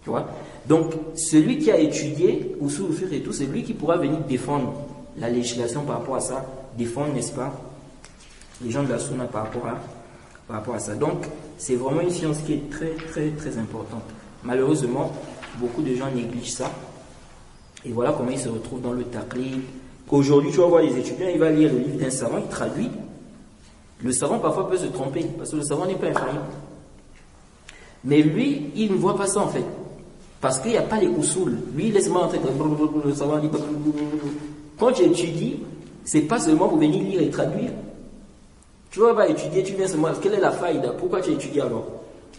Tu vois? Donc, celui qui a étudié usul al-fiqh et tout, c'est lui qui pourra venir défendre la législation par rapport à ça, défendre, n'est-ce pas, les gens de la sunna par rapport à ça. Donc, c'est vraiment une science qui est très, très, très importante. Malheureusement, beaucoup de gens négligent ça. Et voilà comment ils se retrouvent dans le taqlid. Aujourd'hui, tu vas voir les étudiants, il va lire le livre d'un savant, il traduit. Le savant, parfois, peut se tromper, parce que le savant n'est pas infaillible. Mais lui, il ne voit pas ça, en fait. Parce qu'il n'y a pas les usul. Lui, laisse-moi entrer, le savant dit... Quand tu étudies, c'est pas seulement pour venir lire et traduire. Tu vas pas étudier, tu viens seulement... Quelle est la faïda? Pourquoi tu étudies alors?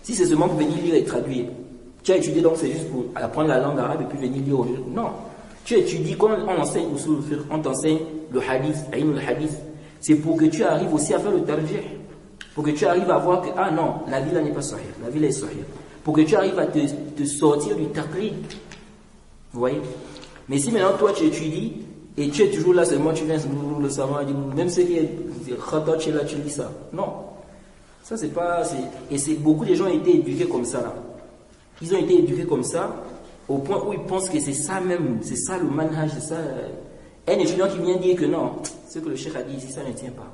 Si c'est seulement pour venir lire et traduire. Tu as étudié, donc c'est juste pour apprendre la langue arabe et puis venir lire au jeu. Non. Tu étudies, quand on enseigne usul al-fiqh, on t'enseigne le hadith, le hadith. C'est pour que tu arrives aussi à faire le tarjih. Pour que tu arrives à voir que, ah non, la vie là n'est pas sahih, la vie là est sahih. Pour que tu arrives à te sortir du taqlid. Vous voyez? Mais si maintenant toi tu étudies, et tu es toujours là seulement, tu viens le savoir, même ce qui est khatat, tu es là, tu lis ça. Non. Ça c'est pas... Et beaucoup de gens ont été éduqués comme ça là. Ils ont été éduqués comme ça, au point où ils pensent que c'est ça même, c'est ça le manhaj, c'est ça... Un étudiant qui vient dire que non, ce que le cheikh a dit ici, ça ne tient pas.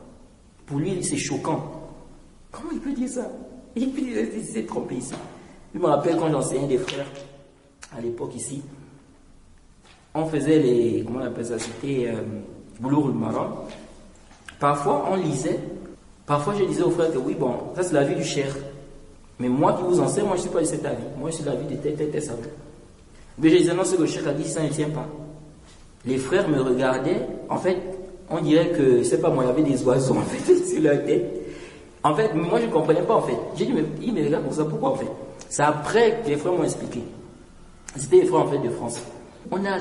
Pour lui, c'est choquant. Comment il peut dire ça? Il s'est trompé ici. Je me rappelle quand j'enseignais des frères, à l'époque ici, on faisait les... Comment on appelle ça? C'était Boulour al-Maram. Parfois, on lisait. Parfois, je disais aux frères que oui, bon, ça c'est la vie du cheikh. Mais moi qui vous enseigne, moi je ne suis pas de cet avis. Moi je suis de l'avis de tel savant. Mais je disais non, ce que le cheikh a dit, ça ne tient pas. Les frères me regardaient, en fait, on dirait que, je ne sais pas moi, il y avait des oiseaux en fait sur leur tête. En fait, moi je ne comprenais pas en fait. J'ai dit, mais ils me regardent pour ça, pourquoi en fait? C'est après que les frères m'ont expliqué. C'était les frères en fait de France. On a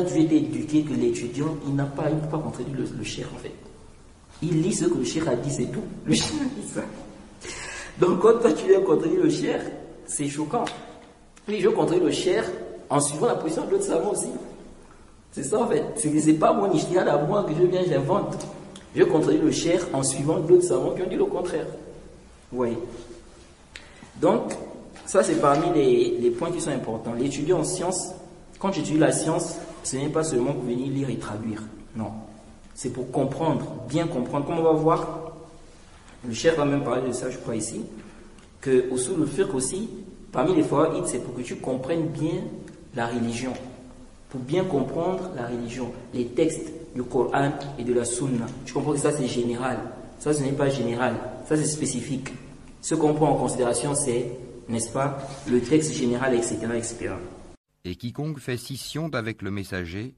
toujours été éduqués que l'étudiant, il ne peut pas contredire le cheikh en fait. Il lit ce que le cheikh a dit, c'est tout. Le cheikh a dit ça. Donc quand toi tu viens contredire le cheikh, c'est choquant. Puis je contredire le cheikh en suivant la position de l'autre savant aussi. C'est ça en fait. C'est pas mon ijtihad à moi que je viens, j'invente. Je contredis le cheikh en suivant d'autres savants qui ont dit le contraire. Vous voyez. Donc, ça c'est parmi les points qui sont importants. L'étudiant en sciences, quand tu étudies la science, ce n'est pas seulement pour venir lire et traduire. Non. C'est pour comprendre, bien comprendre. Comme on va voir, le cheikh va même parler de ça, je crois ici, que usul al-fiqh aussi, parmi les fawaïd, c'est pour que tu comprennes bien la religion. Pour bien comprendre la religion, les textes du Coran et de la Sunna. Tu comprends que ça c'est général. Ça ce n'est pas général. Ça c'est spécifique. Ce qu'on prend en considération c'est, n'est-ce pas, le texte général, etc., etc. Et quiconque fait scission d'avec le messager,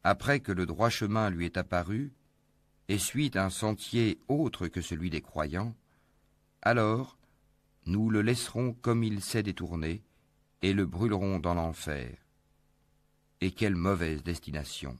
après que le droit chemin lui est apparu, et suit un sentier autre que celui des croyants, alors nous le laisserons comme il s'est détourné, et le brûlerons dans l'enfer. Et quelle mauvaise destination!